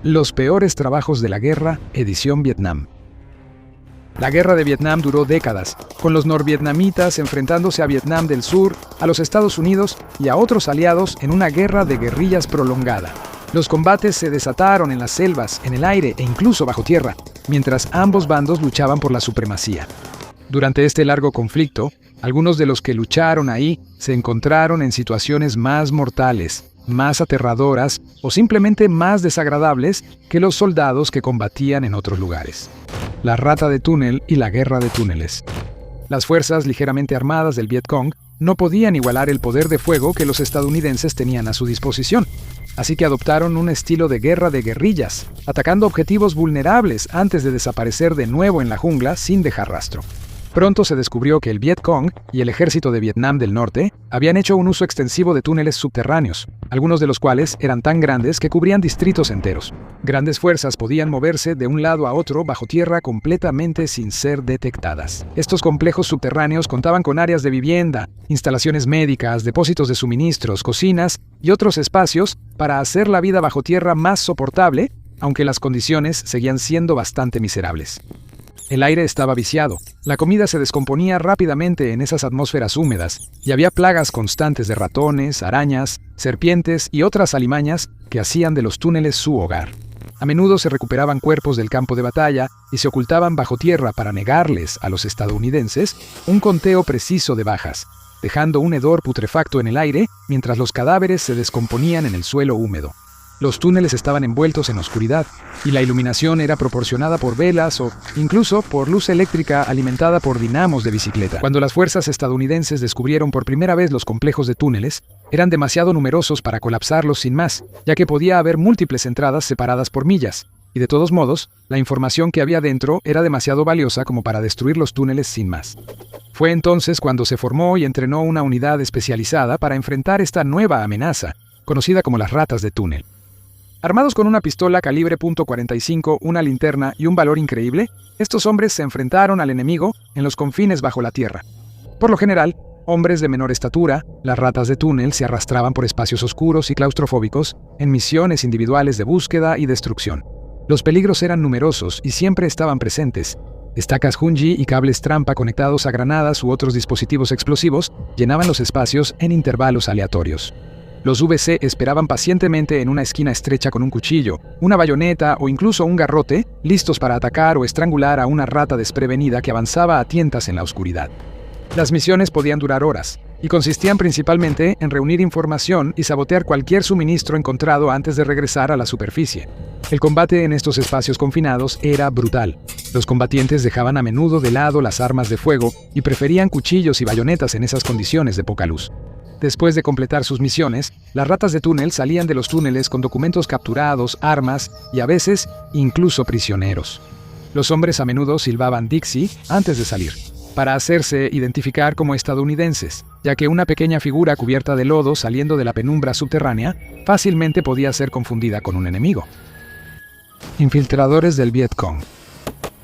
Los peores trabajos de la guerra, edición Vietnam. La guerra de Vietnam duró décadas, con los norvietnamitas enfrentándose a Vietnam del Sur, a los Estados Unidos y a otros aliados en una guerra de guerrillas prolongada. Los combates se desataron en las selvas, en el aire e incluso bajo tierra, mientras ambos bandos luchaban por la supremacía. Durante este largo conflicto, algunos de los que lucharon ahí se encontraron en situaciones más mortales, más aterradoras o simplemente más desagradables que los soldados que combatían en otros lugares. La rata de túnel y la guerra de túneles. Las fuerzas ligeramente armadas del Vietcong no podían igualar el poder de fuego que los estadounidenses tenían a su disposición, así que adoptaron un estilo de guerra de guerrillas, atacando objetivos vulnerables antes de desaparecer de nuevo en la jungla sin dejar rastro. Pronto se descubrió que el Vietcong y el ejército de Vietnam del Norte habían hecho un uso extensivo de túneles subterráneos, algunos de los cuales eran tan grandes que cubrían distritos enteros. Grandes fuerzas podían moverse de un lado a otro bajo tierra completamente sin ser detectadas. Estos complejos subterráneos contaban con áreas de vivienda, instalaciones médicas, depósitos de suministros, cocinas y otros espacios para hacer la vida bajo tierra más soportable, aunque las condiciones seguían siendo bastante miserables. El aire estaba viciado, la comida se descomponía rápidamente en esas atmósferas húmedas, y había plagas constantes de ratones, arañas, serpientes y otras alimañas que hacían de los túneles su hogar. A menudo se recuperaban cuerpos del campo de batalla y se ocultaban bajo tierra para negarles a los estadounidenses un conteo preciso de bajas, dejando un hedor putrefacto en el aire mientras los cadáveres se descomponían en el suelo húmedo. Los túneles estaban envueltos en oscuridad, y la iluminación era proporcionada por velas o incluso por luz eléctrica alimentada por dinamos de bicicleta. Cuando las fuerzas estadounidenses descubrieron por primera vez los complejos de túneles, eran demasiado numerosos para colapsarlos sin más, ya que podía haber múltiples entradas separadas por millas, y de todos modos, la información que había dentro era demasiado valiosa como para destruir los túneles sin más. Fue entonces cuando se formó y entrenó una unidad especializada para enfrentar esta nueva amenaza, conocida como las ratas de túnel. Armados con una pistola calibre .45, una linterna y un valor increíble, estos hombres se enfrentaron al enemigo en los confines bajo la tierra. Por lo general, hombres de menor estatura, las ratas de túnel se arrastraban por espacios oscuros y claustrofóbicos en misiones individuales de búsqueda y destrucción. Los peligros eran numerosos y siempre estaban presentes. Estacas Hunji y cables trampa conectados a granadas u otros dispositivos explosivos llenaban los espacios en intervalos aleatorios. Los VC esperaban pacientemente en una esquina estrecha con un cuchillo, una bayoneta o incluso un garrote, listos para atacar o estrangular a una rata desprevenida que avanzaba a tientas en la oscuridad. Las misiones podían durar horas, y consistían principalmente en reunir información y sabotear cualquier suministro encontrado antes de regresar a la superficie. El combate en estos espacios confinados era brutal. Los combatientes dejaban a menudo de lado las armas de fuego y preferían cuchillos y bayonetas en esas condiciones de poca luz. Después de completar sus misiones, las ratas de túnel salían de los túneles con documentos capturados, armas y a veces incluso prisioneros. Los hombres a menudo silbaban Dixie antes de salir, para hacerse identificar como estadounidenses, ya que una pequeña figura cubierta de lodo saliendo de la penumbra subterránea fácilmente podía ser confundida con un enemigo. Infiltradores del Vietcong.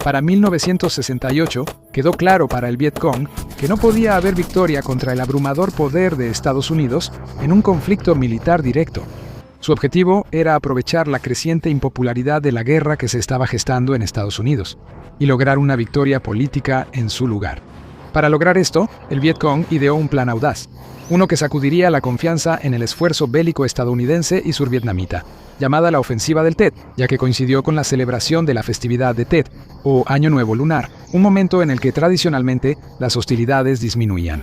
Para 1968, quedó claro para el Vietcong que no podía haber victoria contra el abrumador poder de Estados Unidos en un conflicto militar directo. Su objetivo era aprovechar la creciente impopularidad de la guerra que se estaba gestando en Estados Unidos y lograr una victoria política en su lugar. Para lograr esto, el Vietcong ideó un plan audaz, uno que sacudiría la confianza en el esfuerzo bélico estadounidense y survietnamita, llamada la Ofensiva del Tet, ya que coincidió con la celebración de la festividad de Tet, o Año Nuevo Lunar, un momento en el que tradicionalmente las hostilidades disminuían.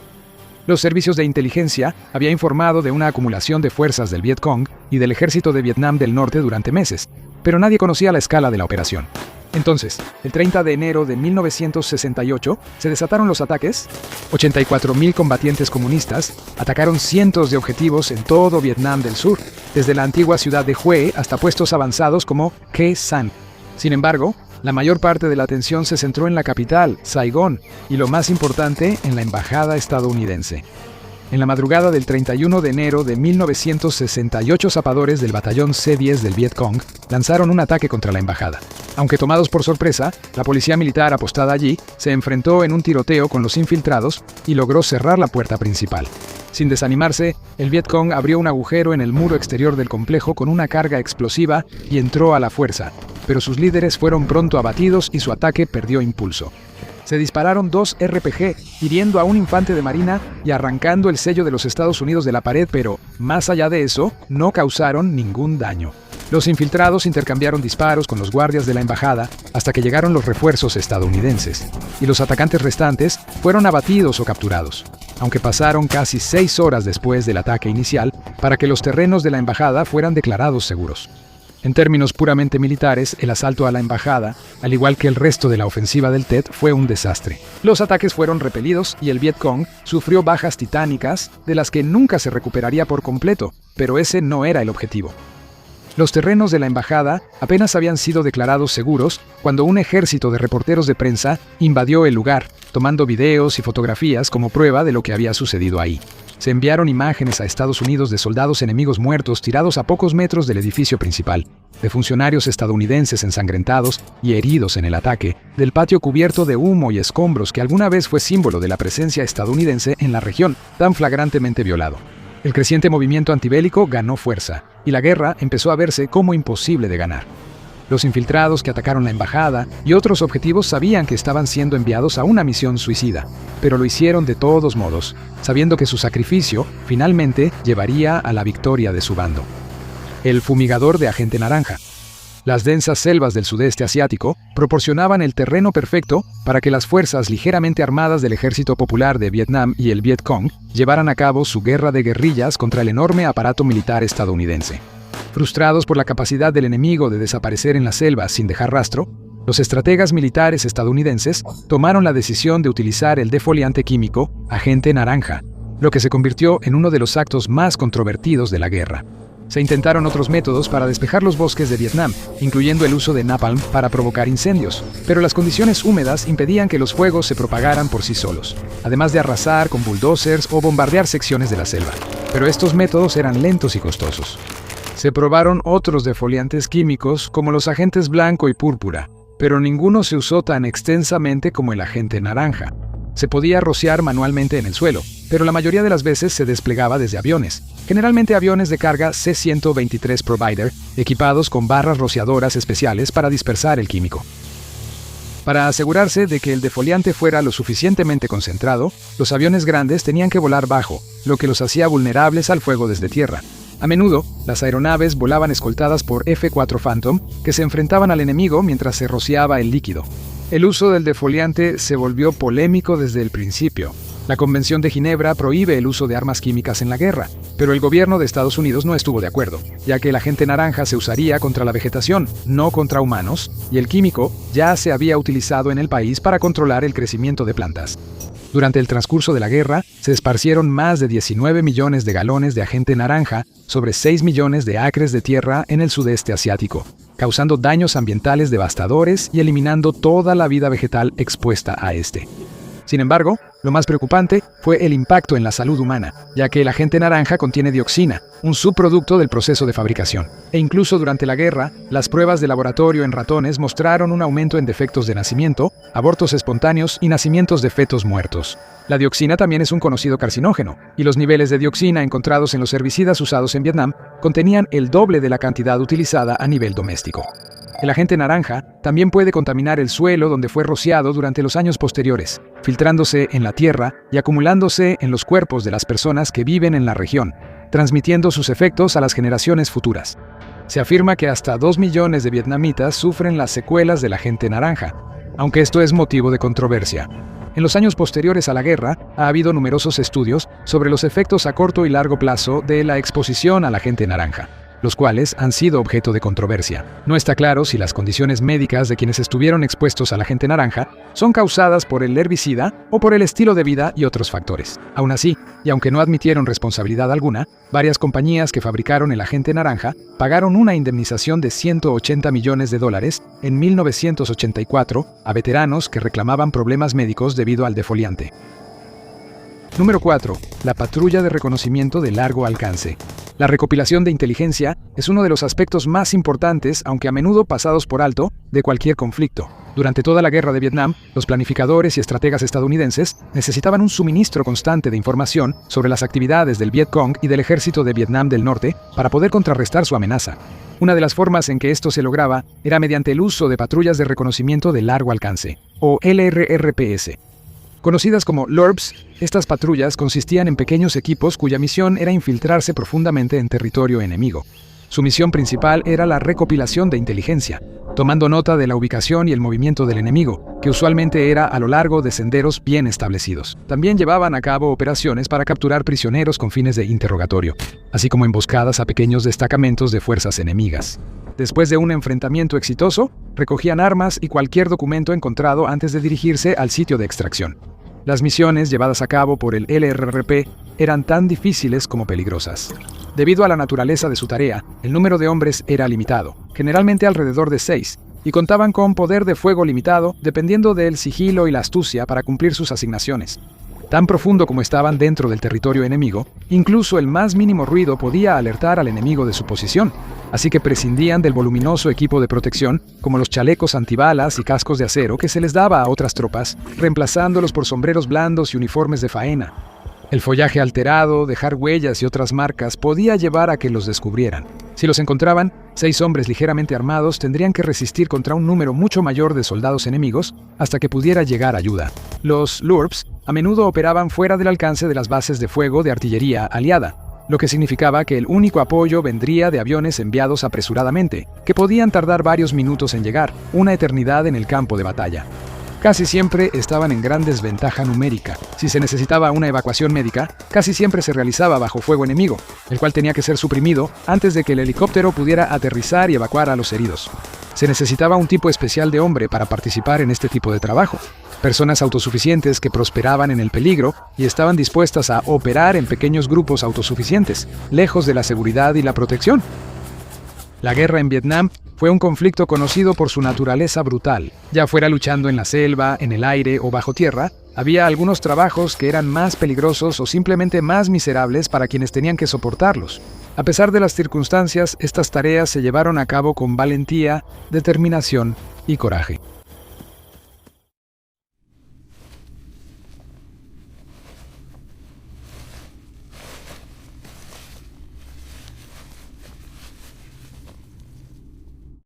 Los servicios de inteligencia habían informado de una acumulación de fuerzas del Vietcong y del ejército de Vietnam del Norte durante meses, pero nadie conocía la escala de la operación. Entonces, el 30 de enero de 1968, se desataron los ataques. 84.000 combatientes comunistas atacaron cientos de objetivos en todo Vietnam del Sur, desde la antigua ciudad de Hue hasta puestos avanzados como Khe Sanh. Sin embargo, la mayor parte de la atención se centró en la capital, Saigón, y lo más importante, en la embajada estadounidense. En la madrugada del 31 de enero de 1968, zapadores del batallón C-10 del Vietcong lanzaron un ataque contra la embajada. Aunque tomados por sorpresa, la policía militar apostada allí se enfrentó en un tiroteo con los infiltrados y logró cerrar la puerta principal. Sin desanimarse, el Vietcong abrió un agujero en el muro exterior del complejo con una carga explosiva y entró a la fuerza, pero sus líderes fueron pronto abatidos y su ataque perdió impulso. Se dispararon 2 RPG, hiriendo a un infante de marina y arrancando el sello de los Estados Unidos de la pared, pero, más allá de eso, no causaron ningún daño. Los infiltrados intercambiaron disparos con los guardias de la embajada hasta que llegaron los refuerzos estadounidenses, y los atacantes restantes fueron abatidos o capturados, aunque pasaron casi 6 horas después del ataque inicial para que los terrenos de la embajada fueran declarados seguros. En términos puramente militares, el asalto a la embajada, al igual que el resto de la ofensiva del Tet, fue un desastre. Los ataques fueron repelidos y el Vietcong sufrió bajas titánicas de las que nunca se recuperaría por completo, pero ese no era el objetivo. Los terrenos de la embajada apenas habían sido declarados seguros cuando un ejército de reporteros de prensa invadió el lugar, tomando videos y fotografías como prueba de lo que había sucedido ahí. Se enviaron imágenes a Estados Unidos de soldados enemigos muertos tirados a pocos metros del edificio principal, de funcionarios estadounidenses ensangrentados y heridos en el ataque, del patio cubierto de humo y escombros que alguna vez fue símbolo de la presencia estadounidense en la región, tan flagrantemente violado. El creciente movimiento antibélico ganó fuerza, y la guerra empezó a verse como imposible de ganar. Los infiltrados que atacaron la embajada y otros objetivos sabían que estaban siendo enviados a una misión suicida, pero lo hicieron de todos modos, sabiendo que su sacrificio finalmente llevaría a la victoria de su bando. El fumigador de Agente Naranja. Las densas selvas del sudeste asiático proporcionaban el terreno perfecto para que las fuerzas ligeramente armadas del Ejército Popular de Vietnam y el Vietcong llevaran a cabo su guerra de guerrillas contra el enorme aparato militar estadounidense. Frustrados por la capacidad del enemigo de desaparecer en la selva sin dejar rastro, los estrategas militares estadounidenses tomaron la decisión de utilizar el defoliante químico Agente Naranja, lo que se convirtió en uno de los actos más controvertidos de la guerra. Se intentaron otros métodos para despejar los bosques de Vietnam, incluyendo el uso de napalm para provocar incendios, pero las condiciones húmedas impedían que los fuegos se propagaran por sí solos, además de arrasar con bulldozers o bombardear secciones de la selva. Pero estos métodos eran lentos y costosos. Se probaron otros defoliantes químicos como los agentes blanco y púrpura, pero ninguno se usó tan extensamente como el agente naranja. Se podía rociar manualmente en el suelo, pero la mayoría de las veces se desplegaba desde aviones, generalmente aviones de carga C-123 Provider, equipados con barras rociadoras especiales para dispersar el químico. Para asegurarse de que el defoliante fuera lo suficientemente concentrado, los aviones grandes tenían que volar bajo, lo que los hacía vulnerables al fuego desde tierra. A menudo, las aeronaves volaban escoltadas por F-4 Phantom, que se enfrentaban al enemigo mientras se rociaba el líquido. El uso del defoliante se volvió polémico desde el principio. La Convención de Ginebra prohíbe el uso de armas químicas en la guerra, pero el gobierno de Estados Unidos no estuvo de acuerdo, ya que el agente naranja se usaría contra la vegetación, no contra humanos, y el químico ya se había utilizado en el país para controlar el crecimiento de plantas. Durante el transcurso de la guerra, se esparcieron más de 19 millones de galones de agente naranja sobre 6 millones de acres de tierra en el sudeste asiático, causando daños ambientales devastadores y eliminando toda la vida vegetal expuesta a este. Sin embargo, lo más preocupante fue el impacto en la salud humana, ya que el agente naranja contiene dioxina, un subproducto del proceso de fabricación. E incluso durante la guerra, las pruebas de laboratorio en ratones mostraron un aumento en defectos de nacimiento, abortos espontáneos y nacimientos de fetos muertos. La dioxina también es un conocido carcinógeno, y los niveles de dioxina encontrados en los herbicidas usados en Vietnam contenían el doble de la cantidad utilizada a nivel doméstico. El agente naranja también puede contaminar el suelo donde fue rociado durante los años posteriores, filtrándose en la tierra y acumulándose en los cuerpos de las personas que viven en la región, transmitiendo sus efectos a las generaciones futuras. Se afirma que hasta 2 millones de vietnamitas sufren las secuelas del agente naranja, aunque esto es motivo de controversia. En los años posteriores a la guerra, ha habido numerosos estudios sobre los efectos a corto y largo plazo de la exposición al agente naranja, los cuales han sido objeto de controversia. No está claro si las condiciones médicas de quienes estuvieron expuestos al agente naranja son causadas por el herbicida o por el estilo de vida y otros factores. Aún así, y aunque no admitieron responsabilidad alguna, varias compañías que fabricaron el agente naranja pagaron una indemnización de $180 millones en 1984 a veteranos que reclamaban problemas médicos debido al defoliante. Número 4. La patrulla de reconocimiento de largo alcance. La recopilación de inteligencia es uno de los aspectos más importantes, aunque a menudo pasados por alto, de cualquier conflicto. Durante toda la guerra de Vietnam, los planificadores y estrategas estadounidenses necesitaban un suministro constante de información sobre las actividades del Viet Cong y del ejército de Vietnam del Norte para poder contrarrestar su amenaza. Una de las formas en que esto se lograba era mediante el uso de patrullas de reconocimiento de largo alcance, o LRRPS. Conocidas como LRRPs, estas patrullas consistían en pequeños equipos cuya misión era infiltrarse profundamente en territorio enemigo. Su misión principal era la recopilación de inteligencia, tomando nota de la ubicación y el movimiento del enemigo, que usualmente era a lo largo de senderos bien establecidos. También llevaban a cabo operaciones para capturar prisioneros con fines de interrogatorio, así como emboscadas a pequeños destacamentos de fuerzas enemigas. Después de un enfrentamiento exitoso, recogían armas y cualquier documento encontrado antes de dirigirse al sitio de extracción. Las misiones llevadas a cabo por el LRRP eran tan difíciles como peligrosas. Debido a la naturaleza de su tarea, el número de hombres era limitado, generalmente alrededor de 6, y contaban con poder de fuego limitado dependiendo del sigilo y la astucia para cumplir sus asignaciones. Tan profundo como estaban dentro del territorio enemigo, incluso el más mínimo ruido podía alertar al enemigo de su posición, así que prescindían del voluminoso equipo de protección, como los chalecos antibalas y cascos de acero que se les daba a otras tropas, reemplazándolos por sombreros blandos y uniformes de faena. El follaje alterado, dejar huellas y otras marcas podía llevar a que los descubrieran. Si los encontraban, 6 hombres ligeramente armados tendrían que resistir contra un número mucho mayor de soldados enemigos hasta que pudiera llegar ayuda. Los LRRPs a menudo operaban fuera del alcance de las bases de fuego de artillería aliada, lo que significaba que el único apoyo vendría de aviones enviados apresuradamente, que podían tardar varios minutos en llegar, una eternidad en el campo de batalla. Casi siempre estaban en gran desventaja numérica. Si se necesitaba una evacuación médica, casi siempre se realizaba bajo fuego enemigo, el cual tenía que ser suprimido antes de que el helicóptero pudiera aterrizar y evacuar a los heridos. Se necesitaba un tipo especial de hombre para participar en este tipo de trabajo. Personas autosuficientes que prosperaban en el peligro y estaban dispuestas a operar en pequeños grupos autosuficientes, lejos de la seguridad y la protección. La guerra en Vietnam fue un conflicto conocido por su naturaleza brutal. Ya fuera luchando en la selva, en el aire o bajo tierra, había algunos trabajos que eran más peligrosos o simplemente más miserables para quienes tenían que soportarlos. A pesar de las circunstancias, estas tareas se llevaron a cabo con valentía, determinación y coraje.